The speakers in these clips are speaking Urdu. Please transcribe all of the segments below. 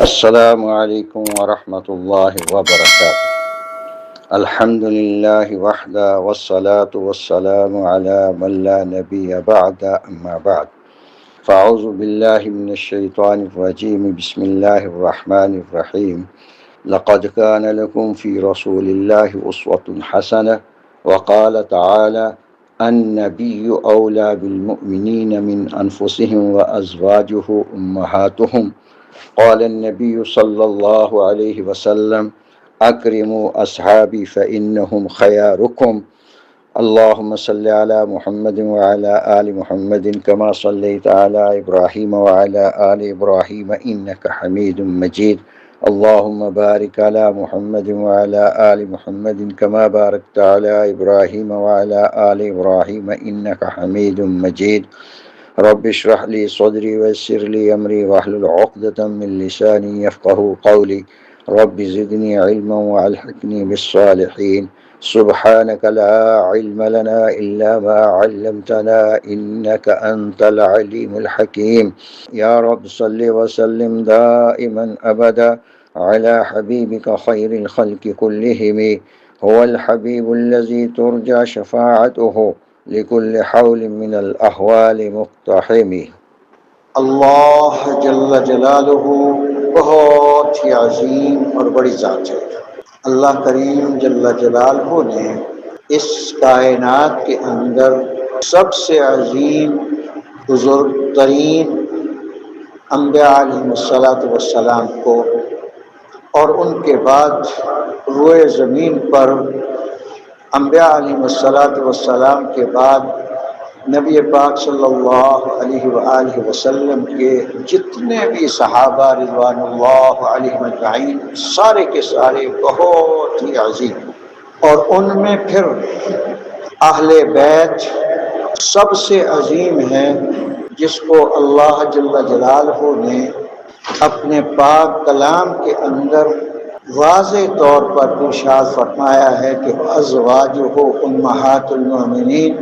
السلام علیکم ورحمۃ اللہ وبرکاتہ۔ الحمد للہ وحدہ والصلاة والسلام علی من لا نبی بعد اما بعد فاعوذ باللہ من الشیطان الرجیم بسم اللہ الرحمن الرحیم لقد كان لكم في رسول الله أسوة حسنة وقال تعالى النبي أولى بالمؤمنين من أنفسهم وأزواجه أمهاتهم قال النبي صلى الله عليه وسلم أكرموا أصحابي فإنهم خياركم اللهم صل على محمد وعلى آل محمد كما صليت على إبراهيم وعلى آل إبراهيم إنك حميد مجيد اللهم بارك على محمد وعلى آل محمد كما باركت على إبراهيم وعلى آل إبراهيم إنك حميد مجيد رب اشرح لي صدري ويسر لي أمري واحلل عقدة من لساني يفقه قولي رب زدني علما وألحقني بالصالحين سبحانك لا علم لنا إلا ما علمتنا إنك أنت العليم الحكيم يا رب صل وسلم دائما أبدا على حبيبك خير الخلق كلهم هو الحبيب الذي ترجى شفاعته لكل حول من الأحوال مقتحم۔ اللہ جل جلالہ بہت ہی عظیم اور بڑی ذات ہے۔ اللہ کریم جل جلالہ نے اس کائنات کے اندر سب سے عظیم بزرگ ترین انبیاء علیہ السلام کو اور ان کے بعد روئے زمین پر انبیاء علیہ السلام کے بعد نبی پاک صلی اللہ علیہ وآلہ وسلم کے جتنے بھی صحابہ رضوان اللہ علیہم اجمعین سارے کے سارے بہت ہی عظیم، اور ان میں پھر اہل بیت سب سے عظیم ہیں، جس کو اللہ جل جلالہ نے اپنے پاک کلام کے اندر واضح طور پر ارشاد فرمایا ہے کہ ازواجہ امہات المؤمنین،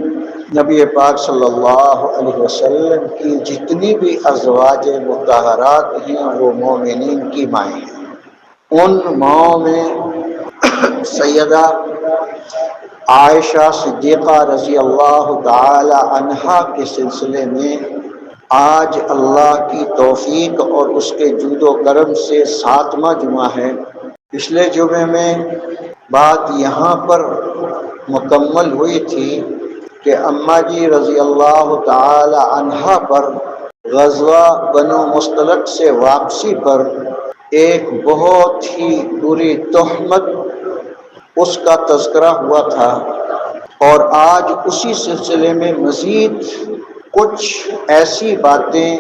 نبی پاک صلی اللہ علیہ وسلم کی جتنی بھی ازواج مطہرات ہیں وہ مومنین کی مائیں ہیں۔ ان ماؤں میں سیدہ عائشہ صدیقہ رضی اللہ تعالی عنہا کے سلسلے میں آج اللہ کی توفیق اور اس کے جود و کرم سے 7واں جمعہ ہے۔ پچھلے جمعے میں بات یہاں پر مکمل ہوئی تھی کہ اماں جی رضی اللہ تعالی عنہا پر غزوہ بنو مستلق سے واپسی پر ایک بہت ہی بری تہمت اس کا تذکرہ ہوا تھا، اور آج اسی سلسلے میں مزید کچھ ایسی باتیں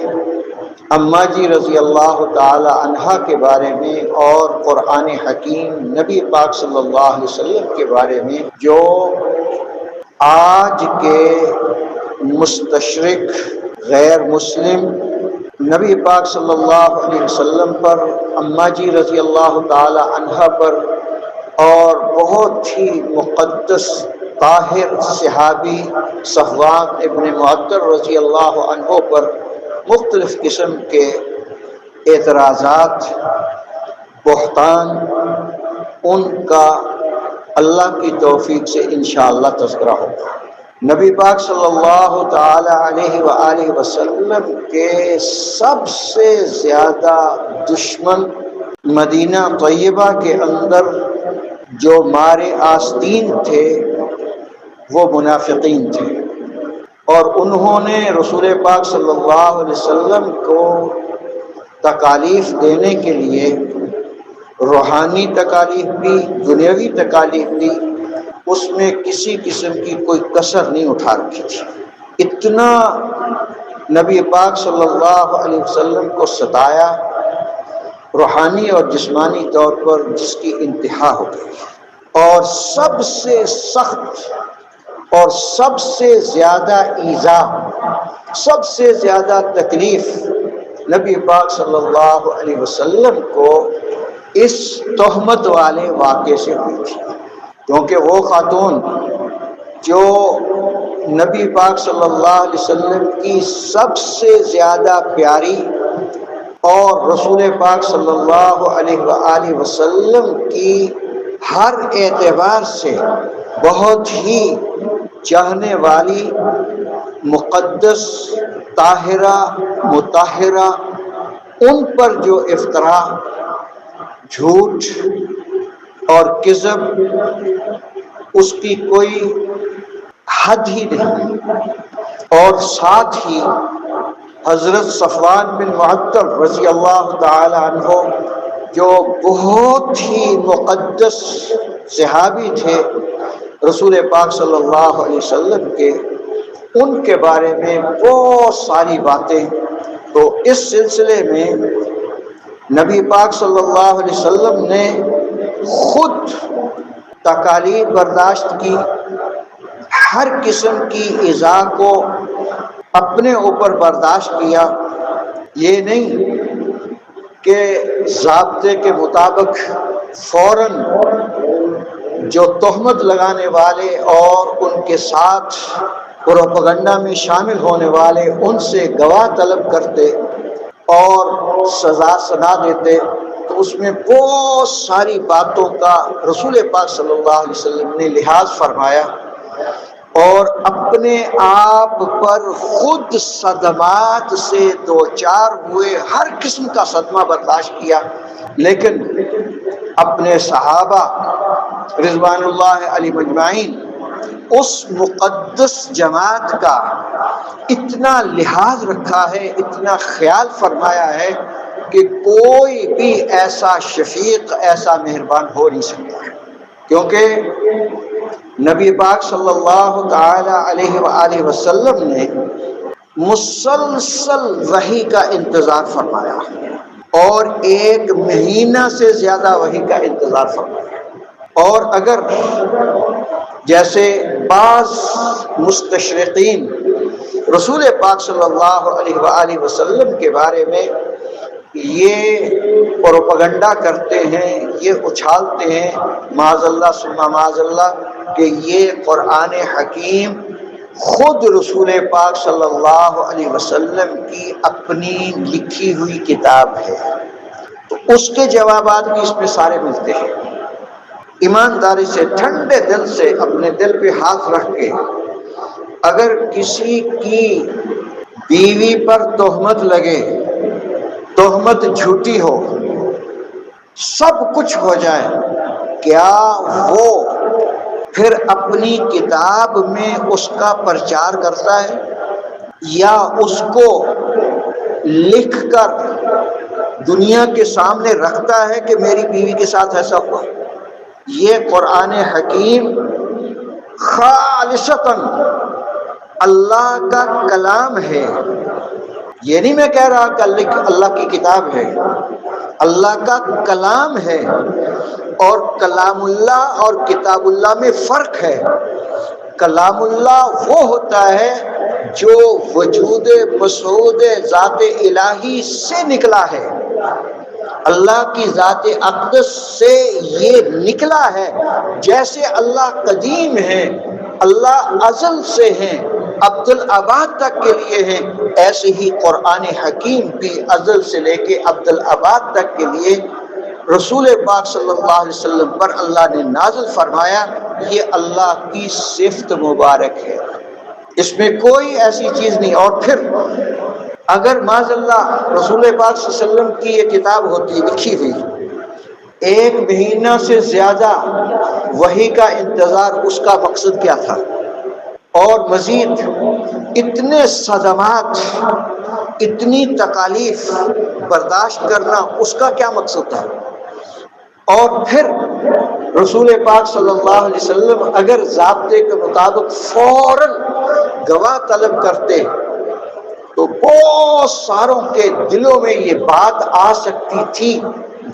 اماں جی رضی اللہ تعالی عنہا کے بارے میں اور قرآن حکیم نبی پاک صلی اللہ علیہ وسلم کے بارے میں جو آج کے مستشرق غیر مسلم نبی پاک صلی اللہ علیہ وسلم پر، اماں جی رضی اللہ تعالی عنہا پر اور بہت ہی مقدس طاہر صحابی صفوان ابن معطل رضی اللہ عنہ پر مختلف قسم کے اعتراضات، بہتان، ان کا اللہ کی توفیق سے انشاءاللہ تذکرہ ہوگا۔ نبی پاک صلی اللہ تعالی علیہ وآلہ وسلم کے سب سے زیادہ دشمن مدینہ طیبہ کے اندر جو مارے آستین تھے وہ منافقین تھے، اور انہوں نے رسول پاک صلی اللہ علیہ وسلم کو تکالیف دینے کے لیے روحانی تکالیف بھی، دنیاوی تکالیف بھی، اس میں کسی قسم کی کوئی کسر نہیں اٹھا رکھی تھی۔ اتنا نبی پاک صلی اللہ علیہ وسلم کو ستایا روحانی اور جسمانی طور پر، جس کی انتہا ہو گئی، اور سب سے سخت اور سب سے زیادہ ایذا، سب سے زیادہ تکلیف نبی پاک صلی اللہ علیہ وسلم کو اس تہمت والے واقعے سے ہوئی تھی، کیونکہ وہ خاتون جو نبی پاک صلی اللہ علیہ وسلم کی سب سے زیادہ پیاری اور رسول پاک صلی اللہ علیہ وآلہ وسلم کی ہر اعتبار سے بہت ہی چاہنے والی، مقدس، طاہرہ، مطہرہ، ان پر جو افطرا، جھوٹ اور کذب، اس کی کوئی حد ہی نہیں۔ اور ساتھ ہی حضرت صفوان بن معطل رضی اللہ تعالی عنہ، جو بہت ہی مقدس صحابی تھے رسول پاک صلی اللہ علیہ وسلم کے، ان کے بارے میں بہت ساری باتیں۔ تو اس سلسلے میں نبی پاک صلی اللہ علیہ وسلم نے خود تکالیف برداشت کی، ہر قسم کی ایذا کو اپنے اوپر برداشت کیا۔ یہ نہیں کہ ضابطے کے مطابق فوراً جو تہمت لگانے والے اور ان کے ساتھ پروپیگنڈا میں شامل ہونے والے ان سے گواہ طلب کرتے اور سزا سنا دیتے، تو اس میں بہت ساری باتوں کا رسول پاک صلی اللہ علیہ وسلم نے لحاظ فرمایا اور اپنے آپ پر خود صدمات سے دوچار ہوئے، ہر قسم کا صدمہ برداشت کیا، لیکن اپنے صحابہ رضوان اللہ علیہ مجمعین، اس مقدس جماعت کا اتنا لحاظ رکھا ہے، اتنا خیال فرمایا ہے کہ کوئی بھی ایسا شفیق، ایسا مہربان ہو نہیں سکتا، کیونکہ نبی پاک صلی اللہ تعالی علیہ وآلہ وسلم نے مسلسل وحی کا انتظار فرمایا اور 1 مہینہ سے زیادہ وحی کا انتظار فرمایا۔ اور اگر جیسے بعض مستشرقین رسول پاک صلی اللہ علیہ وآلہ وسلم کے بارے میں یہ پروپیگنڈا کرتے ہیں، یہ اچھالتے ہیں معاذ اللہ ثم معاذ اللہ، کہ یہ قرآن حکیم خود رسول پاک صلی اللہ علیہ وسلم کی اپنی لکھی ہوئی کتاب ہے، تو اس کے جوابات بھی اس میں سارے ملتے ہیں۔ ایمانداری سے، ٹھنڈے دل سے، اپنے دل پہ ہاتھ رکھ کے، اگر کسی کی بیوی پر تہمت لگے، تہمت جھوٹی ہو، سب کچھ ہو جائے، کیا وہ پھر اپنی کتاب میں اس کا پرچار کرتا ہے یا اس کو لکھ کر دنیا کے سامنے رکھتا ہے کہ میری بیوی کے ساتھ ایسا ہوا؟ یہ قرآن حکیم خالصتاً اللہ کا کلام ہے۔ یہ نہیں میں کہہ رہا کہ اللہ کی کتاب ہے، اللہ کا کلام ہے، اور کلام اللہ اور کتاب اللہ میں فرق ہے۔ کلام اللہ وہ ہوتا ہے جو وجود مسعود ذات الہی سے نکلا ہے، اللہ کی ذات اقدس سے یہ نکلا ہے۔ جیسے اللہ قدیم ہے، اللہ ازل سے ہیں، عبد الآباد تک کے لیے ہیں، ایسے ہی قرآن حکیم بھی ازل سے لے کے عبد الآباد تک کے لیے رسول پاک صلی اللہ علیہ وسلم پر اللہ نے نازل فرمایا۔ یہ اللہ کی صفت مبارک ہے، اس میں کوئی ایسی چیز نہیں۔ اور پھر اگر معاذ اللہ رسول پاک صلی اللہ علیہ وسلم کی یہ کتاب ہوتی لکھی ہوئی، 1 مہینہ سے زیادہ وحی کا انتظار، اس کا مقصد کیا تھا؟ اور مزید اتنے صدمات، اتنی تکالیف برداشت کرنا، اس کا کیا مقصد تھا؟ اور پھر رسول پاک صلی اللہ علیہ وسلم اگر ضابطے کے مطابق فوراً گواہ طلب کرتے تو بہت ساروں کے دلوں میں یہ بات آ سکتی تھی،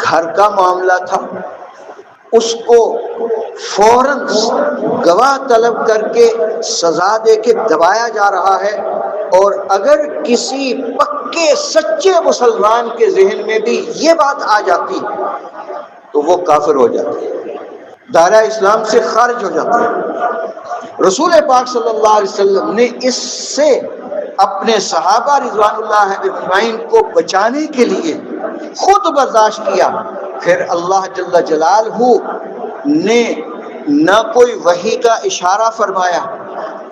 گھر کا معاملہ تھا، اس کو فوراً گواہ طلب کر کے سزا دے کے دبایا جا رہا ہے۔ اور اگر کسی پکے سچے مسلمان کے ذہن میں بھی یہ بات آ جاتی تو وہ کافر ہو جاتے، دائرہ اسلام سے خارج ہو جاتا ہے۔ رسول پاک صلی اللہ علیہ وسلم نے اس سے اپنے صحابہ رضوان اللہ اجمعین کو بچانے کے لیے خود برداشت کیا۔ پھر اللہ جل جلالہ نے نہ کوئی وحی کا اشارہ فرمایا،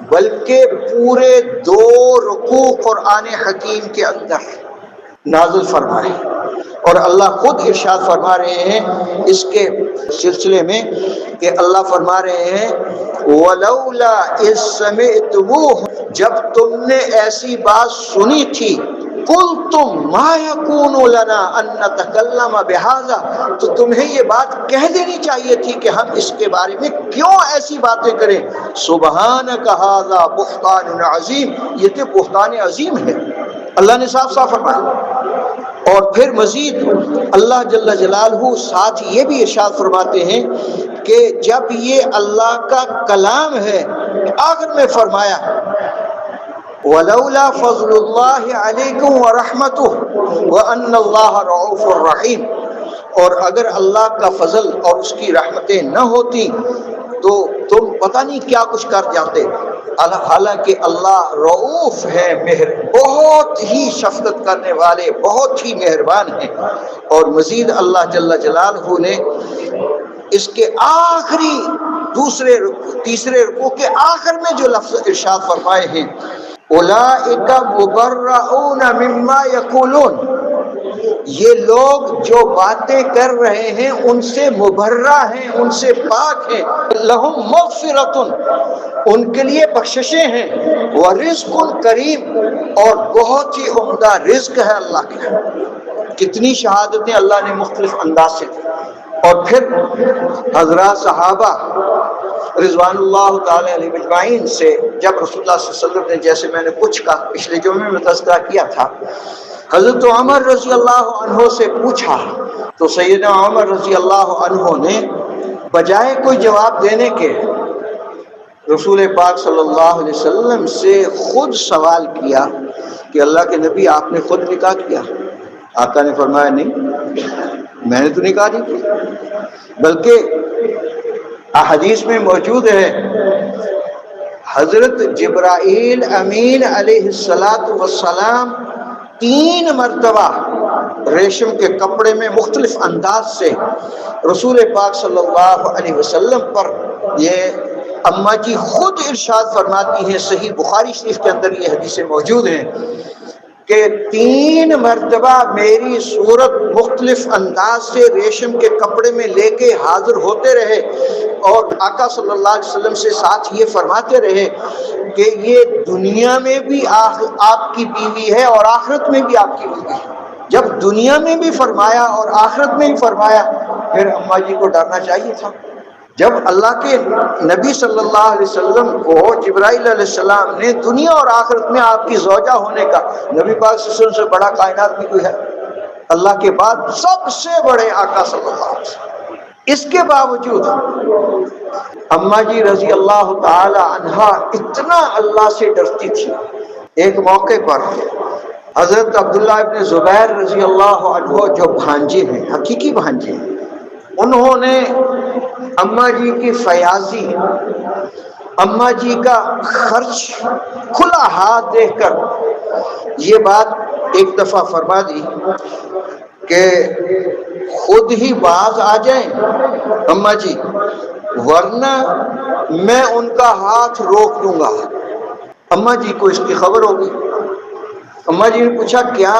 بلکہ پورے 2 رکوع قرآن حکیم کے اندر نازل فرمائے۔ اور اللہ خود ارشاد فرما رہے ہیں اس کے سلسلے میں کہ اللہ فرما رہے ہیں وَلَوْلَا إِذْ سَمِعْتُمُوهُ، جب تم نے ایسی بات سنی تھی، قُلْتُمْ مَا يَكُونُ لَنَا أَن نَّتَكَلَّمَ بِهَذَا، تو تمہیں یہ بات کہہ دینی چاہیے تھی کہ ہم اس کے بارے میں کیوں ایسی باتیں کریں۔ سُبْحَانَكَ هَذَا بُهْتَانٌ عَظِيمٌ، یہ تو بہتان عظیم ہے، اللہ نے صاف صاف فرمایا۔ اور پھر مزید اللہ جل جلالہ ساتھ یہ بھی ارشاد فرماتے ہیں کہ جب یہ اللہ کا کلام ہے، آخر میں فرمایا وَلَوْلَا فَضْلُ اللَّهِ عَلَيْكُمْ وَرَحْمَتُهُ وَأَنَّ اللَّهَ رَءُوفٌ رَحِيمٌ، اور اگر اللہ کا فضل اور اس کی رحمتیں نہ ہوتی تو تم پتہ نہیں کیا کچھ کر جاتے، حالانکہ اللہ رؤوف ہے، بہت ہی شفقت کرنے والے، بہت ہی مہربان ہیں۔ اور مزید اللہ جل جلالہ نے اس کے آخری تیسرے رکوع کے آخر میں جو لفظ ارشاد فرمائے ہیں اولئک مبرؤون مما یقولون، یہ لوگ جو باتیں کر رہے ہیں ان سے مبرہ ہیں، ان سے پاک ہیں، لہم مغفرۃ، ان کے لیے بخششیں ہیں، ورزق کریم، اور بہت ہی عمدہ رزق ہے اللہ کے۔ کتنی شہادتیں اللہ نے مختلف انداز سے دی۔ اور پھر حضرات صحابہ رضوان اللہ تعالی علیہ اجمعین سے جب رسول اللہ صلی اللہ علیہ وسلم نے، جیسے میں نے کچھ کا پچھلے جمعے میں تذکرہ کیا تھا، حضرت عمر رضی اللہ عنہ سے پوچھا تو سیدنا عمر رضی اللہ عنہ نے بجائے کوئی جواب دینے کے رسول پاک صلی اللہ علیہ وسلم سے خود سوال کیا کہ اللہ کے نبی آپ نے خود نکاح کیا؟ آقا نے فرمایا نہیں، میں نے تو نکاح نہیں کیا، بلکہ احادیث میں موجود ہے حضرت جبرائیل امین علیہ السلام 3 مرتبہ ریشم کے کپڑے میں مختلف انداز سے رسول پاک صلی اللہ علیہ وسلم پر، یہ اماں جی خود ارشاد فرماتی ہیں، صحیح بخاری شریف کے اندر یہ حدیثیں موجود ہیں کہ 3 مرتبہ میری صورت مختلف انداز سے ریشم کے کپڑے میں لے کے حاضر ہوتے رہے، اور آقا صلی اللہ علیہ وسلم سے ساتھ یہ فرماتے رہے کہ یہ دنیا میں بھی آپ کی بیوی ہے اور آخرت میں بھی آپ کی بیوی ہے۔ جب دنیا میں بھی فرمایا اور آخرت میں بھی فرمایا، پھر اماں جی کو ڈرنا چاہیے تھا۔ جب اللہ کے نبی صلی اللہ علیہ وسلم کو جبرائیل علیہ السلام نے دنیا اور آخرت میں آپ کی زوجہ ہونے کا، نبی پاک صلی اللہ علیہ وسلم سے بڑا کائنات میں کوئی ہے؟ اللہ کے بعد سب سے بڑے آقا صلی اللہ علیہ وسلم۔ اس کے باوجود اماں جی رضی اللہ تعالی عنہا اتنا اللہ سے ڈرتی تھی، ایک موقع پر حضرت عبداللہ ابن زبیر رضی اللہ عنہ جو بھانجے ہیں، حقیقی بھانجے ہیں، انہوں نے اماں جی کی فیاضی، اماں جی کا خرچ کھلا ہاتھ دیکھ کر یہ بات ایک دفعہ فرما دی کہ خود ہی باز آ جائیں اماں جی، ورنہ میں ان کا ہاتھ روک دوں گا۔ اماں جی کو اس کی خبر ہوگی۔ اماں جی نے پوچھا کیا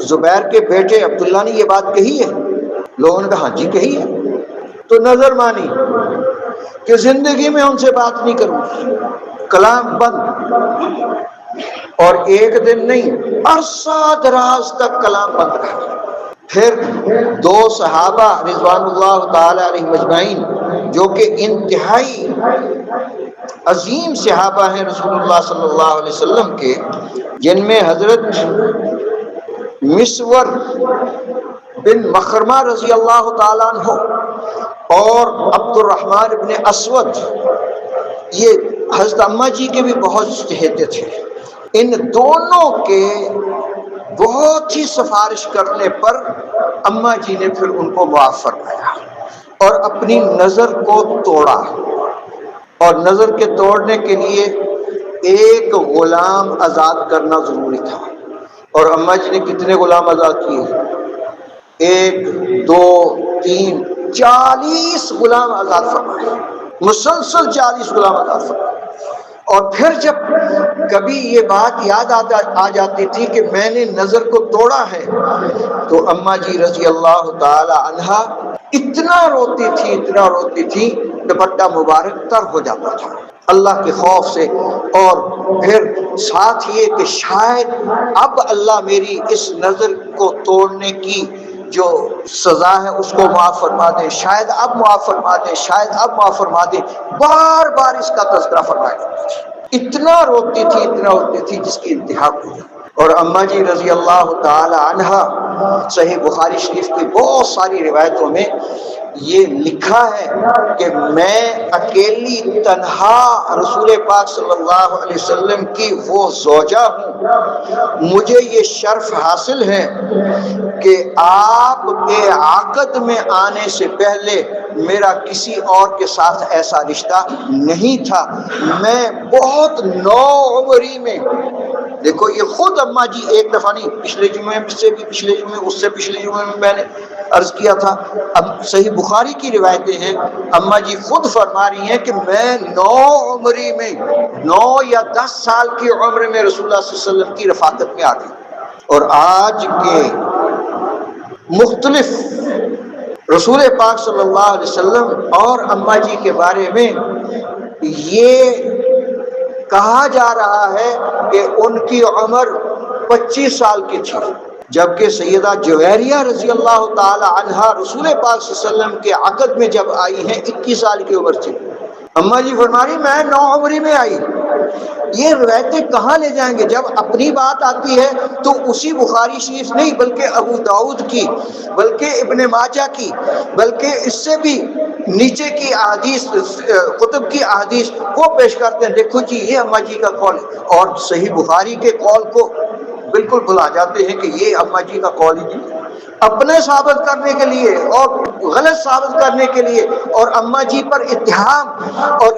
زبیر کے بیٹے عبداللہ نے یہ بات کہی ہے؟ لوگوں نے کہا ہاں جی کہی ہے۔ تو نظر مانی کہ زندگی میں ان سے بات نہیں کروں، کلام بند۔ اور ایک دن نہیں، عرصہ دراز تک کلام بند رہا۔ پھر 2 صحابہ رضوان اللہ تعالی علیہ مجمعین جو کہ انتہائی عظیم صحابہ ہیں رسول اللہ صلی اللہ علیہ وسلم کے، جن میں حضرت مسور بن مخرمہ رضی اللہ تعالیٰ عنہ اور عبد الرحمن بن اسود، یہ حضرت اماں جی کے بھی بہت چہیتے تھے۔ ان دونوں کے بہت ہی سفارش کرنے پر اماں جی نے پھر ان کو معاف فرمایا اور اپنی نظر کو توڑا، اور نظر کے توڑنے کے لیے ایک غلام آزاد کرنا ضروری تھا۔ اور اماں جی نے کتنے غلام آزاد کیے؟ 1 2 3 40 غلام آزاد فرمائے، مسلسل 40 غلام آزاد فرمائے۔ اور پھر جب کبھی یہ بات یاد آ جاتی تھی کہ میں نے نظر کو توڑا ہے، تو اماں جی رضی اللہ تعالی عنہا اتنا روتی تھی دوپٹہ مبارک تر ہو جاتا تھا اللہ کے خوف سے، اور پھر ساتھ یہ کہ شاید اب اللہ میری اس نظر کو توڑنے کی جو سزا ہے اس کو معاف فرما دے، شاید اب معاف فرما دے، شاید اب معاف فرما دے، بار بار اس کا تذکرہ فرمایا کرتی تھی۔ اتنا روتی تھی جس کی انتہا ہوئی۔ اور اماں جی رضی اللہ تعالی عنہا، صحیح بخاری شریف کی بہت ساری روایتوں میں یہ لکھا ہے کہ میں اکیلی تنہا رسول پاک صلی اللہ علیہ وسلم کی وہ زوجہ ہوں، مجھے یہ شرف حاصل ہے کہ آپ کے عقد میں آنے سے پہلے میرا کسی اور کے ساتھ ایسا رشتہ نہیں تھا۔ میں بہت نوعمری میں، دیکھو یہ خود اماں جی ایک دفعہ نہیں، پچھلے جمعے سے بھی پچھلے جمعے، اس سے پچھلے جمعے میں نے عرض کیا تھا، اب صحیح بخاری کی روایتیں ہیں، اماں جی خود فرما رہی ہیں کہ میں نوعمری میں 9 یا 10 سال کی عمر میں رسول اللہ صلی اللہ علیہ وسلم کی رفاقت میں آ گئی۔ اور آج کے مختلف رسول پاک صلی اللہ علیہ وسلم اور اماں جی کے بارے میں یہ کہا جا رہا ہے کہ ان کی عمر 25 سال کی تھی، جبکہ سیدہ جویریہ رضی اللہ تعالی عنہا رسول پاک صلی اللہ علیہ وسلم کے عقد میں جب آئی ہیں 21 سال کی عمر تھی۔ اماں جی فرما رہی میں نوعمری میں آئی۔ یہ روایتیں کہاں لے جائیں گے؟ جب اپنی بات آتی ہے تو اسی بخاری شریف نہیں بلکہ ابو داؤد کی، بلکہ ابن ماجہ کی، بلکہ اس سے بھی نیچے کی احادیث، کتب کی احادیث وہ پیش کرتے ہیں، دیکھو جی یہ اماں جی کا قول ہے، اور صحیح بخاری کے قول کو بالکل بھلا جاتے ہیں کہ یہ اماں جی کا قول ہی نہیں، اپنے ثابت کرنے کے لیے اور غلط ثابت کرنے کے لیے اور اماں جی پر اتہام اور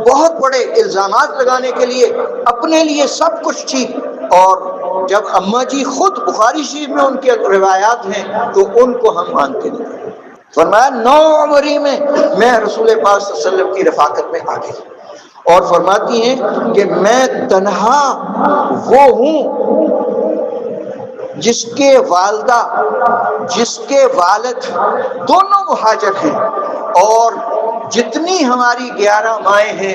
بہت بڑے الزامات لگانے کے لیے اپنے لیے سب کچھ ٹھیک، اور جب اماں جی خود بخاری شریف میں ان کے روایات ہیں تو ان کو ہم مانتے نہیں۔ فرمایا نوعمری میں میں رسول پاک صلی اللہ علیہ وسلم کی رفاقت میں آ گئی، اور فرماتی ہیں کہ میں تنہا وہ ہوں جس کے والدہ جس کے والد دونوں مہاجر ہیں، اور جتنی ہماری 11 مائیں ہیں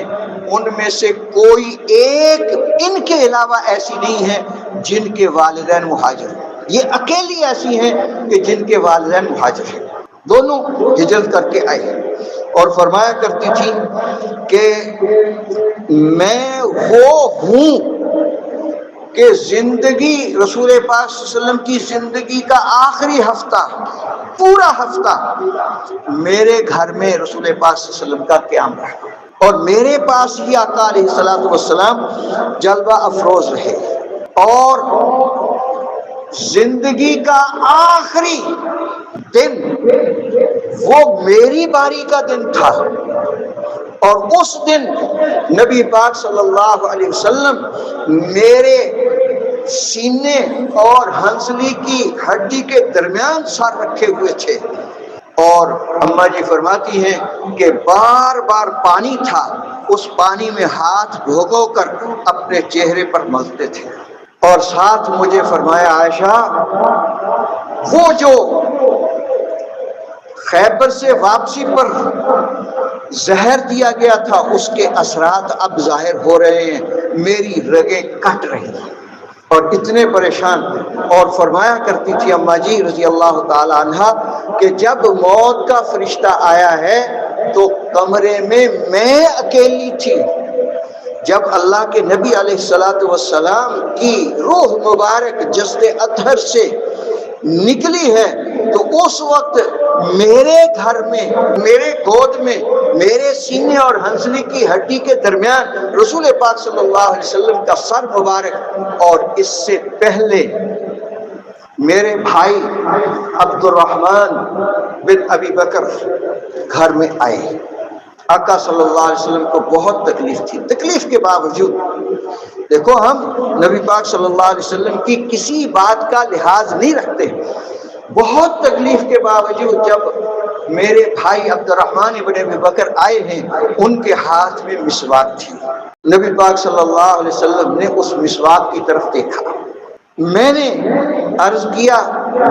ان میں سے کوئی ایک ان کے علاوہ ایسی نہیں ہے جن کے والدین مہاجر ہیں، یہ اکیلی ایسی ہیں کہ جن کے والدین مہاجر ہیں، دونوں ہجرت کر کے آئے ہیں۔ اور فرمایا کرتی تھی کہ میں وہ ہوں کہ زندگی رسول پاک صلی اللہ علیہ وسلم کی زندگی کا آخری ہفتہ، پورا ہفتہ میرے گھر میں رسول پاک صلی اللہ علیہ وسلم کا قیام رہا، اور میرے پاس ہی آقا علیہ الصلوۃ والسلام جلوہ افروز رہے، اور زندگی کا آخری دن وہ میری باری کا دن تھا، اور اس دن نبی پاک صلی اللہ علیہ وسلم میرے سینے اور ہنسلی کی ہڈی کے درمیان سر رکھے ہوئے تھے، اور اماں جی فرماتی ہیں کہ بار بار پانی تھا، اس پانی میں ہاتھ بھگو کر اپنے چہرے پر ملتے تھے، اور ساتھ مجھے فرمایا عائشہ وہ جو خیبر سے واپسی پر زہر دیا گیا تھا اس کے اثرات اب ظاہر ہو رہے ہیں، میری رگیں کٹ رہی ہیں، اور اتنے پریشان۔ اور فرمایا کرتی تھی اماں جی رضی اللہ تعالی عنہا کہ جب موت کا فرشتہ آیا ہے تو کمرے میں اکیلی تھی، جب اللہ کے نبی علیہ الصلوۃ والسلام کی روح مبارک جسد اطہر سے نکلی ہے تو اس وقت میرے گھر میں، میرے گود میں، میرے سینے اور ہنسلی کی ہڈی کے درمیان رسول پاک صلی اللہ علیہ وسلم کا سر مبارک، اور اس سے پہلے میرے بھائی عبد الرحمن بن ابی بکر گھر میں آئے۔ آقا صلی اللہ علیہ وسلم کو بہت تکلیف تھی، تکلیف کے باوجود دیکھو ہم نبی پاک صلی اللہ علیہ وسلم کی کسی بات کا لحاظ نہیں رکھتے. بہت تکلیف کے باوجود جب میرے بھائی عبد الرحمن ابن ابی بکر آئے ہیں، ان کے ہاتھ میں مسواک تھی. نبی پاک صلی اللہ علیہ وسلم نے اس مسواک کی طرف دیکھا. میں نے عرض کیا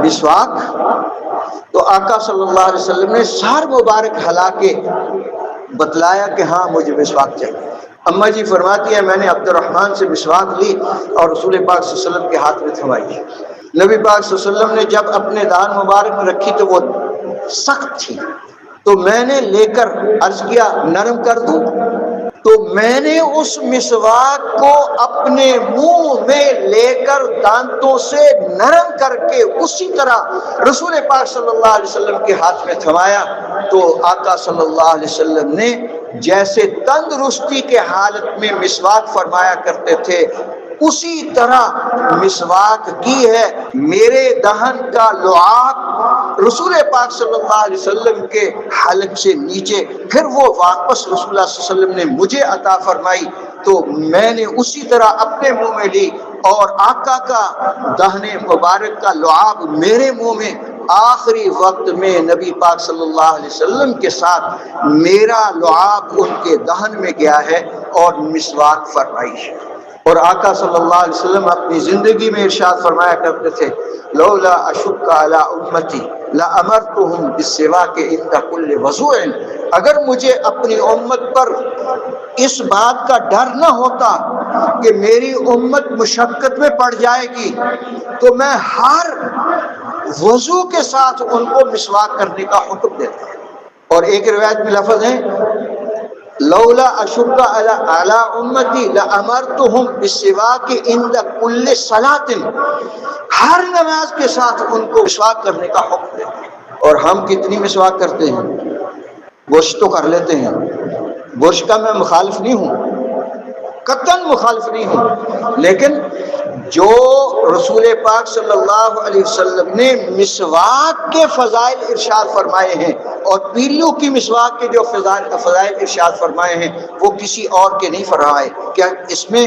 مسواک، تو آقا صلی اللہ علیہ وسلم نے سر مبارک ہلا کے بتلایا کہ ہاں مجھے مسواک چاہیے. اما جی فرماتی ہے میں نے عبد الرحمن سے مسواک لی اور رسول پاک صلی اللہ علیہ وسلم کے ہاتھ میں تھمائی. نبی پاک صلی اللہ علیہ وسلم نے جب اپنے دان مبارک میں رکھی تو وہ سخت تھی، تو میں نے لے کر عرض کیا نرم کر دوں. تو میں نے اس مسواک کو اپنے منہ میں لے کر دانتوں سے نرم کر کے اسی طرح رسول پاک صلی اللہ علیہ وسلم کے ہاتھ میں تھمایا. تو آقا صلی اللہ علیہ وسلم نے جیسے تندرستی کے حالت میں مسواک فرمایا کرتے تھے اسی طرح مسواک کی ہے. میرے دہن کا لعاب رسول پاک صلی اللہ علیہ وسلم کے حلق سے نیچے، پھر وہ واپس رسول اللہ صلی اللہ علیہ وسلم نے مجھے عطا فرمائی، تو میں نے اسی طرح اپنے منہ میں لی اور آقا کا دہن مبارک کا لعاب میرے منہ میں. آخری وقت میں نبی پاک صلی اللہ علیہ وسلم کے ساتھ میرا لعاب ان کے دہن میں گیا ہے اور مسواک فرمائی ہے. اور آقا صلی اللہ علیہ وسلم اپنی زندگی میں ارشاد فرمایا کرتے تھے لولا اشق علی امتی لامرتهم بالسواک عند كل وضوء. اگر مجھے اپنی امت پر اس بات کا ڈر نہ ہوتا کہ میری امت مشقت میں پڑ جائے گی تو میں ہر وضو کے ساتھ ان کو مسواک کرنے کا حکم دیتا. اور ایک روایت میں لفظ ہے لولا اشق علی امتی لامرتهم بالسواک عند كل صلاۃ. ہر نماز کے ساتھ ان کو مسواک کرنے کا حکم دیتا. اور ہم کتنی مسواک کرتے ہیں؟ گوشت تو کر لیتے ہیں، گوشت کا میں مخالف نہیں ہوں، قطعاً مخالف نہیں ہوں، لیکن جو رسول پاک صلی اللہ علیہ وسلم نے مسواک کے فضائل ارشاد فرمائے ہیں اور پیلیوں کی مسواک کے جو فضائل ارشاد فرمائے ہیں وہ کسی اور کے نہیں فرمائے. کیا اس میں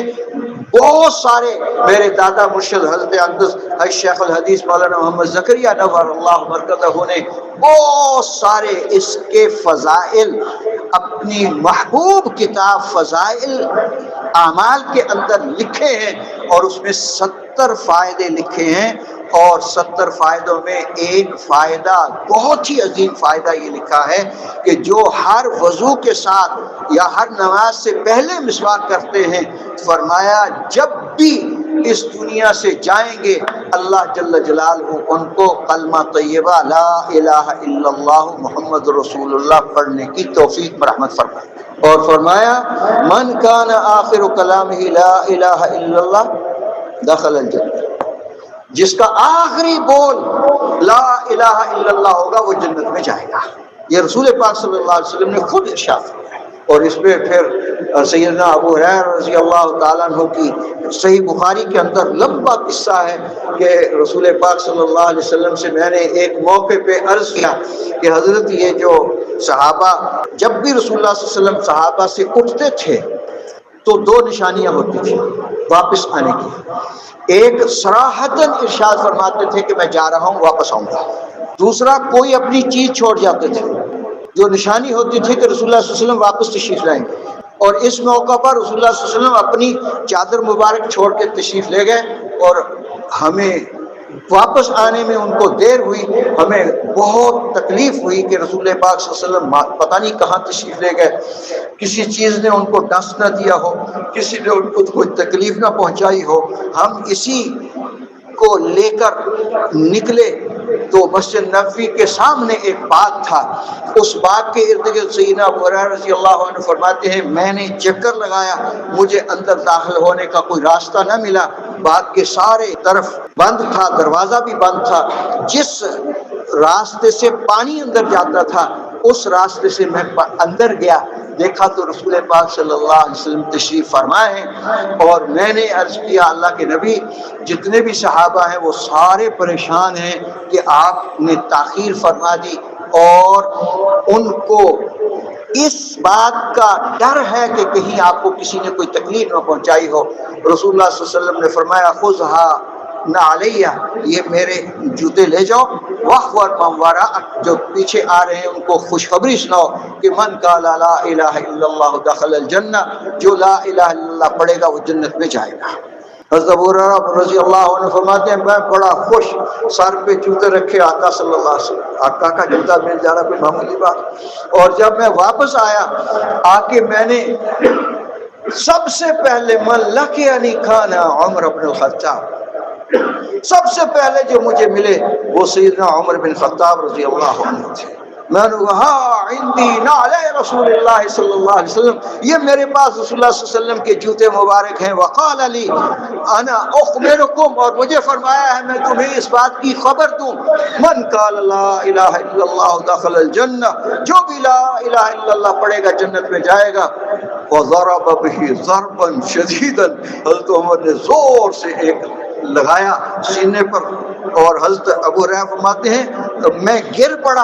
بہت سارے میرے دادا مرشد حضرت اقدس شیخ الحدیث مولانا محمد زکریا نور اللہ مرکزہ نے بہت سارے اس کے فضائل اپنی محبوب کتاب فضائل اعمال کے اندر لکھے ہیں، اور اس میں 70 فائدے لکھے ہیں. اور 70 فائدوں میں ایک فائدہ بہت ہی عظیم فائدہ یہ لکھا ہے کہ جو ہر وضو کے ساتھ یا ہر نماز سے پہلے مسواک کرتے ہیں، فرمایا جب بھی اس دنیا سے جائیں گے اللہ جل جلالہ ان کو کلمہ طیبہ لا الہ الا اللہ محمد رسول اللہ پڑھنے کی توفیق رحمت فرمائے. اور فرمایا من کان آخر کلامہ لا الہ الا اللہ دخل الجنہ. جس کا آخری بول لا الہ الا اللہ ہوگا وہ جنت میں جائے گا. یہ رسول پاک صلی اللہ علیہ وسلم نے خود ارشاد فرمایا. اور اس میں پھر سیدنا ابو ہریرہ رضی اللہ تعالیٰ عنہ کی صحیح بخاری کے اندر لمبا قصہ ہے کہ رسول پاک صلی اللہ علیہ وسلم سے میں نے ایک موقع پہ عرض کیا کہ حضرت یہ جو صحابہ جب بھی رسول اللہ صلی اللہ علیہ وسلم صحابہ سے اٹھتے تھے تو 2 نشانیاں ہوتی تھیں واپس آنے کی. ایک صراحتاً ارشاد فرماتے تھے کہ میں جا رہا ہوں واپس آؤں گا. دوسرا کوئی اپنی چیز چھوڑ جاتے تھے جو نشانی ہوتی تھی کہ رسول اللہ صلی اللہ علیہ وسلم واپس تشریف لائیں گے. اور اس موقع پر رسول اللہ صلی اللہ علیہ وسلم اپنی چادر مبارک چھوڑ کے تشریف لے گئے اور ہمیں واپس آنے میں ان کو دیر ہوئی. ہمیں بہت تکلیف ہوئی کہ رسول پاک صلی اللہ علیہ وسلم پتہ نہیں کہاں تشریف لے گئے، کسی چیز نے ان کو ڈس نہ دیا ہو، کسی نے ان کو کوئی تکلیف نہ پہنچائی ہو. ہم اسی کو لے کر نکلے تو مسجد نبوی کے سامنے ایک باغ تھا. اس باغ کے ارد گرد سیدنا ابو ہریرہ رضی اللہ عنہ فرماتے ہیں میں نے چکر لگایا، مجھے اندر داخل ہونے کا کوئی راستہ نہ ملا. باغ کے سارے طرف بند تھا، دروازہ بھی بند تھا. جس راستے سے پانی اندر جاتا تھا اس راستے سے میں اندر گیا، دیکھا تو رسول پاک صلی اللہ علیہ وسلم تشریف فرمائے ہیں. اور میں نے عرض کیا اللہ کے نبی جتنے بھی صحابہ ہیں وہ سارے پریشان ہیں کہ آپ نے تاخیر فرما دی اور ان کو اس بات کا ڈر ہے کہ کہیں آپ کو کسی نے کوئی تکلیف نہ پہنچائی ہو۔ رسول اللہ صلی اللہ علیہ وسلم نے فرمایا خذھا نہ علیہ، یہ میرے جوتے لے جاؤ، واخبر من وراءک، جو پیچھے آ رہے ہیں ان کو خوشخبری سناؤ کہ من قال لا الہ الا اللہ دخل الجنہ، جو لا الہ الا اللہ پڑھے گا وہ جنت میں جائے گا۔ حضرت ابو ہریرہ رضی اللہ عنہ فرماتے ہیں میں بڑا خوش، سر پہ جوتے رکھے آقا صلی اللہ علیہ وسلم، آقا کا جوتا مل جانا کوئی معمولی بات۔ اور جب میں واپس آیا آ کے میں نے سب سے پہلے من لقینی کان عمر بن الخطاب، سب سے پہلے جو مجھے ملے وہ سیدنا عمر بن خطاب رضی اللہ عنہ تھے۔ میں نے کہا عندی نعلی رسول اللہ صلی اللہ علیہ وسلم، یہ میرے پاس رسول اللہ صلی اللہ علیہ وسلم کے جوتے مبارک ہیں۔ وقال علی انا اخبرکم، اور مجھے فرمایا ہے میں تمہیں اس بات کی خبر دوں، من قال لا الہ الا اللہ دخل الجنہ، جو بھی لا الہ الا اللہ پڑھے گا جنت میں جائے گا۔ وضرب به ضربا شدیدا، حضرت عمر نے زور سے ایک لگایا سینے پر، اور حضرت ابو ہریرہ فرماتے ہیں میں گر پڑا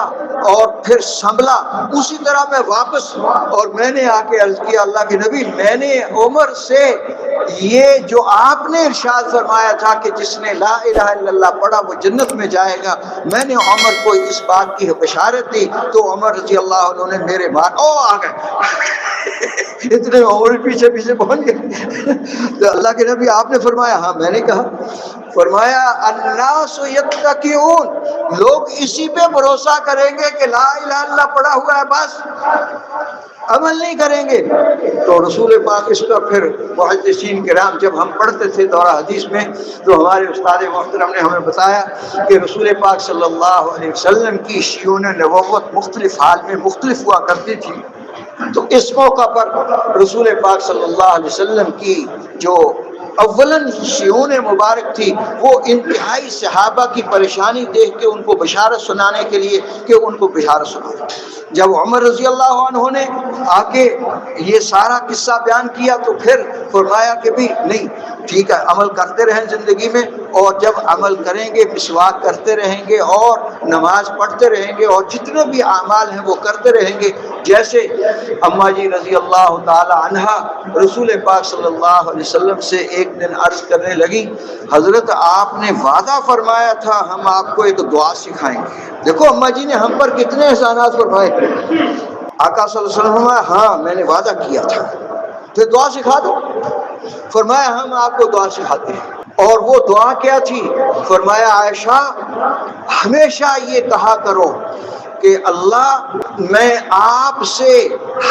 اور پھر سنبھلا، اسی طرح میں واپس، اور میں نے آ کے عرض کیا اللہ کے نبی میں نے عمر سے یہ جو آپ نے ارشاد فرمایا تھا کہ جس نے لا الہ الا اللہ پڑھا وہ جنت میں جائے گا، میں نے عمر کو اس بات کی بشارت دی، تو عمر رضی اللہ عنہ نے میرے آ گئے اتنے عمر پیچھے پیچھے پہنچ گئے۔ تو اللہ کے نبی آپ نے فرمایا ہاں میں نے کہا، فرمایا الناس یتقون، لوگ اسی پہ بھروسہ کریں گے کہ لا الہ الا اللہ پڑھا ہوا ہے بس، عمل نہیں کریں گے۔ تو رسول پاک اس کا پھر محدثین کرام جب ہم پڑھتے تھے دورہ حدیث میں تو ہمارے استاد محترم نے ہمیں بتایا کہ رسول پاک صلی اللہ علیہ وسلم کی شیون نبوت مختلف حال میں مختلف ہوا کرتی تھی، تو اس موقع پر رسول پاک صلی اللہ علیہ وسلم کی جو اولاً شیون مبارک تھی وہ انتہائی صحابہ کی پریشانی دیکھ کے ان کو بشارت سنانے کے لیے کہ ان کو بشارت سنائی۔ جب عمر رضی اللہ عنہ نے آ کے یہ سارا قصہ بیان کیا تو پھر فرمایا کہ بھی نہیں ٹھیک ہے عمل کرتے رہیں زندگی میں، اور جب عمل کریں گے مسواک کرتے رہیں گے اور نماز پڑھتے رہیں گے اور جتنے بھی اعمال ہیں وہ کرتے رہیں گے۔ جیسے اماں جی رضی اللہ تعالی عنہا رسول پاک صلی اللہ علیہ وسلم سے ایک دن عرض کرنے لگی حضرت آپ نے وعدہ فرمایا تھا ہم آپ کو ایک دعا سکھائیں گے۔ دیکھو اماں جی نے ہم پر کتنے احسانات فرمائے۔ آقا صلی اللہ علیہ وسلم فرمایا ہاں میں نے وعدہ کیا تھا، پھر دعا سکھا دو۔ فرمایا ہم آپ کو دعا سکھاتے ہیں۔ اور وہ دعا کیا تھی؟ فرمایا عائشہ ہمیشہ یہ کہا کرو کہ اللہ میں آپ سے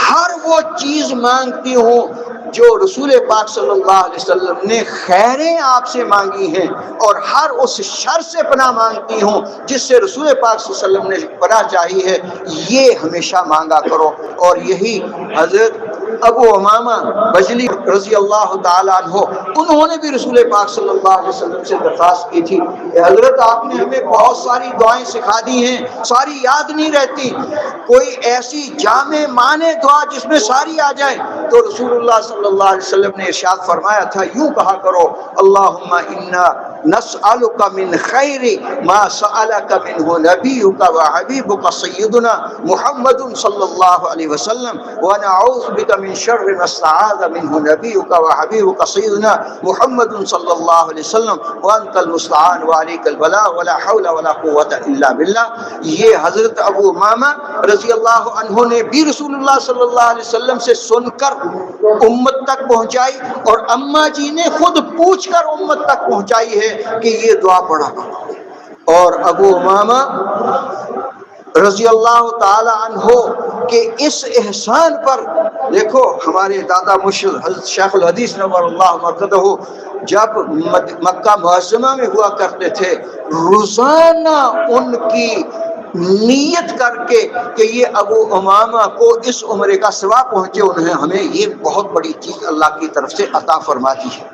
ہر وہ چیز مانگتی ہوں جو رسول پاک صلی اللہ علیہ وسلم نے خیریں آپ سے مانگی ہیں، اور ہر اس شر سے پناہ مانگتی ہوں جس سے رسول پاک صلی اللہ علیہ وسلم نے پناہ چاہی ہے، یہ ہمیشہ مانگا کرو۔ اور یہی حضرت ابو امامہ بجلی رضی اللہ تعالیٰ عنہ انہوں نے بھی رسول پاک صلی اللہ علیہ وسلم سے درخواست کی تھی کہ حضرت آپ نے ہمیں بہت ساری دعائیں سکھا دی ہیں، ساری یاد نہیں رہتی، کوئی ایسی جامع معنی دعا جس میں ساری آ جائیں۔ تو رسول اللہ صلی اللہ علیہ وسلم نے ارشاد فرمایا تھا یوں کہا کرو اللہم انا نسألک من خیر ما سألک منہ نبیک و حبیبک سیدنا محمد صلی اللہ علیہ وسلم ونعوذ بک من شر ما استعاذ منہ نبیک و حبیبک سیدنا محمد صلی اللہ علیہ وسلم وانت المستعان وعلیک البلاغ ولا حول ولا قوة الا باللہ۔ یہ حضرت ابو امامہ رضی اللہ عنہ نے بھی رسول اللہ صلی اللہ علیہ وسلم سے سن کر امت تک پہنچائی، اور اماں جی نے خود پوچھ کر امت تک پہنچائی ہے کہ یہ دعا پڑھا کرو۔ اور ابو امامہ رضی اللہ تعالی عنہ کے اس احسان پر دیکھو ہمارے دادا مرشد حضرت شیخ الحدیث نور اللہ مرکزہ جب مکہ معظمہ میں ہوا کرتے تھے روزانہ ان کی نیت کر کے کہ یہ ابو امامہ کو اس عمرے کا ثواب پہنچے، انہیں ہمیں یہ بہت بڑی چیز اللہ کی طرف سے عطا فرما دی ہے۔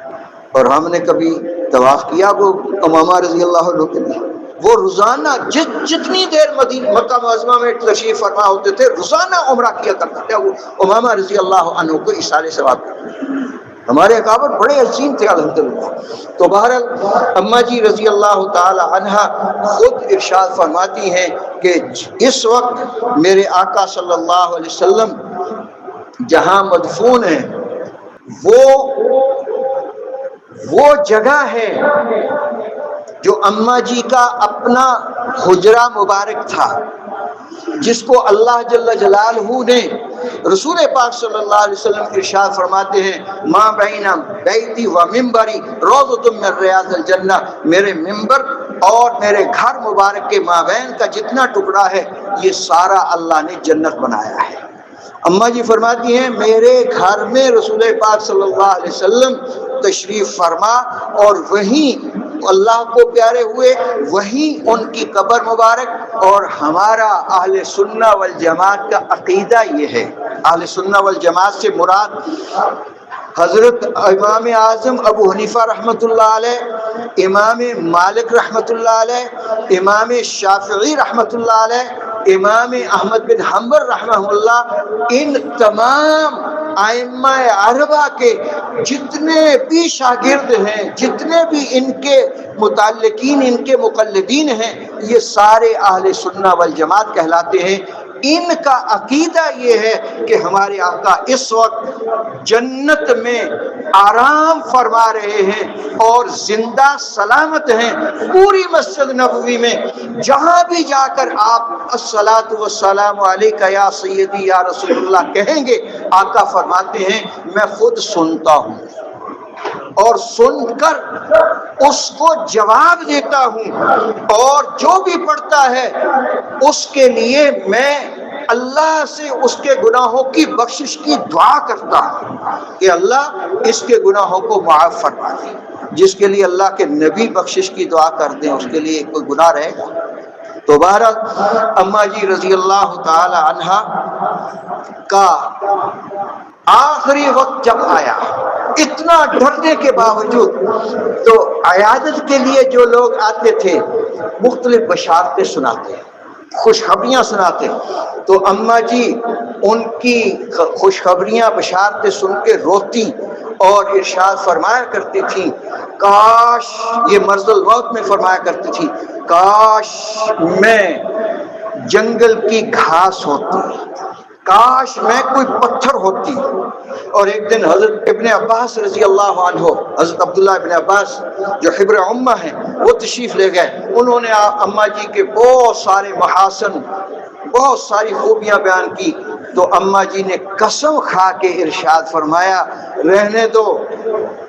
اور ہم نے کبھی طواف کیا ابو امامہ رضی اللہ عنہ کے لیے، وہ روزانہ جتنی دیر مکہ معظمہ میں تشریف فرما ہوتے تھے روزانہ عمرہ کیا کرتے تھے ابو امامہ رضی اللہ عنہ کو ایصال ثواب کرتے۔ ہمارے اکابر بڑے عظیم تھے الحمدللہ۔ تو بہرحال اماں جی رضی اللہ تعالی عنہا خود ارشاد فرماتی ہیں کہ اس وقت میرے آقا صلی اللہ علیہ وسلم جہاں مدفون ہیں وہ جگہ ہے جو اماں جی کا اپنا حجرہ مبارک تھا، جس کو اللہ جل جلالہ نے رسول پاک صلی اللہ علیہ وسلم ارشاد فرماتے ہیں ما بین بیتی و منبری روضۃ من ریاض الجنہ، میرے منبر اور میرے گھر مبارک کے مابین کا جتنا ٹکڑا ہے یہ سارا اللہ نے جنت بنایا ہے۔ اماں جی فرماتی ہیں میرے گھر میں رسول پاک صلی اللہ علیہ وسلم تشریف فرما اور وہیں اللہ کو پیارے ہوئے، وہیں ان کی قبر مبارک۔ اور ہمارا اہل سنہ والجماعت کا عقیدہ یہ ہے، اہل سنہ والجماعت سے مراد حضرت امام اعظم ابو حنیفہ رحمۃ اللہ علیہ، امام مالک رحمۃ اللہ علیہ، امام شافعی رحمۃ اللہ علیہ، امام احمد بن حنبل رحمہ اللہ، ان تمام ائمہ اربعہ کے جتنے بھی شاگرد ہیں، جتنے بھی ان کے متعلقین، ان کے مقلدین ہیں، یہ سارے اہل سنہ والجماعت کہلاتے ہیں۔ ان کا عقیدہ یہ ہے کہ ہمارے آقا اس وقت جنت میں آرام فرما رہے ہیں اور زندہ سلامت ہیں۔ پوری مسجد نبوی میں جہاں بھی جا کر آپ الصلاۃ والسلام علیک یا سیدی یا رسول اللہ کہیں گے، آقا فرماتے ہیں میں خود سنتا ہوں اور سن کر اس کو جواب دیتا ہوں، اور جو بھی پڑھتا ہے اس کے لیے میں اللہ سے اس کے گناہوں کی بخشش کی دعا کرتا ہوں کہ اللہ اس کے گناہوں کو معاف فرما دے۔ جس کے لیے اللہ کے نبی بخشش کی دعا کر دیں اس کے لیے کوئی گناہ رہے گا؟ تو بہرحال اماں جی رضی اللہ تعالی عنہا کا آخری وقت جب آیا، اتنا ڈرنے کے باوجود تو عیادت کے لیے جو لوگ آتے تھے مختلف بشارتیں سناتے، خوشخبریاں سناتے، تو اماں جی ان کی خوشخبریاں بشارتیں سن کے روتی اور ارشاد فرمایا کرتی تھی کاش، یہ مرض الموت میں فرمایا کرتی تھی کاش میں جنگل کی گھاس ہوتی، کاش میں کوئی پتھر ہوتی۔ اور ایک دن حضرت ابن عباس رضی اللہ عنہ، حضرت عبداللہ ابن عباس جو حبر امہ ہیں، وہ تشریف لے گئے۔ انہوں نے اماں جی کے بہت سارے محاسن، بہت ساری خوبیاں بیان کی، تو اماں جی نے قسم کھا کے ارشاد فرمایا رہنے دو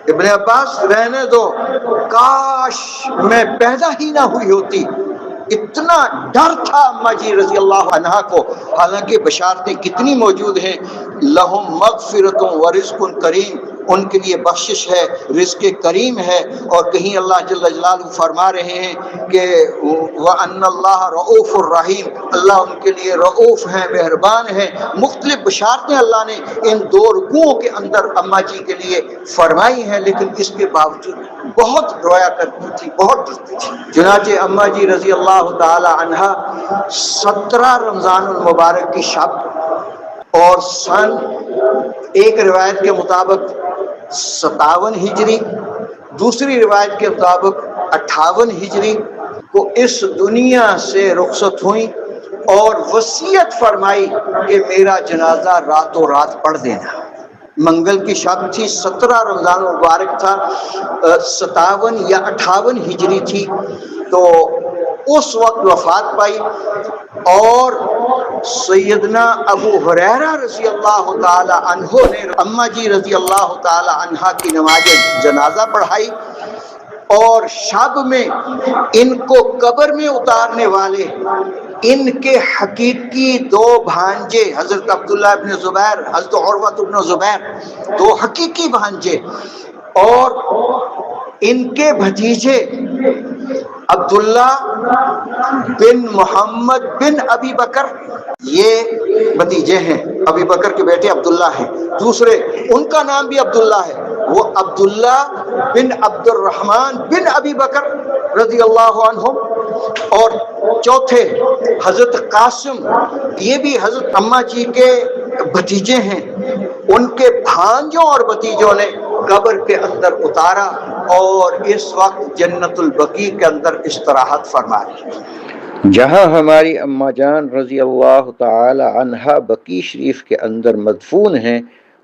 ابن عباس، رہنے دو، کاش میں پیدا ہی نہ ہوئی ہوتی۔ اتنا ڈر تھا اماں جی رضی اللہ عنہا کو، حالانکہ بشارتیں کتنی موجود ہیں، لہم مغفرۃ و رزق کریم، ان کے لیے بخشش ہے، رزق کریم ہے۔ اور کہیں اللہ جل جلالہ فرما رہے ہیں کہ وَأَنَّ اللَّهَ رَؤُوفٌ الرحیم، اللہ ان کے لیے رؤوف ہیں، مہربان ہیں۔ مختلف بشارتیں اللہ نے ان دو رکوعوں کے اندر اماں جی کے لیے فرمائی ہیں، لیکن اس کے باوجود بہت رویا کرتی تھی، بہت ڈرتی تھی۔ چنانچہ اماں جی رضی اللہ تعالی عنہا 17 رمضان المبارک کی شب اور سن ایک روایت کے مطابق 57 ہجری، دوسری روایت کے مطابق 58 ہجری کو اس دنیا سے رخصت ہوئیں اور وصیت فرمائی کہ میرا جنازہ راتوں رات پڑھ دینا۔ منگل کی شب تھی، 17 رمضان مبارک تھا، 57 یا 58 ہجری تھی، تو اس وقت وفات پائی۔ اور سیدنا ابو ہریرہ رضی اللہ تعالی عنہ نے اماں جی رضی اللہ تعالی عنہا کی نماز جنازہ پڑھائی، اور شب میں ان کو قبر میں اتارنے والے ان کے حقیقی دو بھانجے حضرت عبداللہ ابن زبیر، حضرت عروہ ابن زبیر، دو حقیقی بھانجے، اور ان کے بھتیجے عبداللہ بن محمد بن ابی بکر، یہ بھتیجے ہیں، ابی بکر کے بیٹے عبداللہ ہیں، دوسرے ان کا نام بھی عبداللہ ہے، وہ عبداللہ بن عبد الرحمن بن ابی بکر رضی اللہ عنہ، اور چوتھے حضرت قاسم، یہ بھی حضرت اماں جی کے بھتیجے ہیں۔ ان کے بھانجوں اور بھتیجوں نے قبر کے اندر اتارا اور اس وقت جنت البقیع کے اندر استراحت فرما رہی ہے، جہاں ہماری اماں جان رضی اللہ تعالی عنہا بقیع شریف کے اندر مدفون ہیں،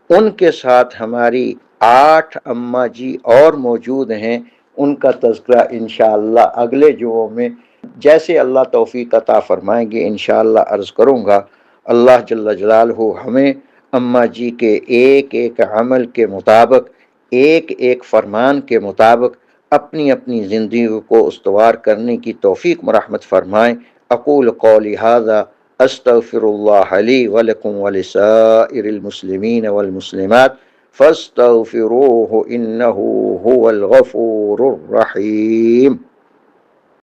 ان کے ساتھ ہماری 8 اماں جی اور موجود ہیں، ان کا تذکرہ انشاءاللہ اگلے جمعوں میں جیسے اللہ توفیق عطا فرمائیں گے انشاءاللہ عرض کروں گا۔ اللہ جل جلالہ ہمیں اماں جی کے ایک ایک عمل کے مطابق، ایک ایک فرمان کے مطابق اپنی اپنی زندگی کو استوار کرنے کی توفیق مرحمت فرمائیں۔ اقول قولی ھذا استغفر اللہ لی ولکم ولسائر المسلمین والمسلمات فاستغفروه انه هو الغفور الرحیم۔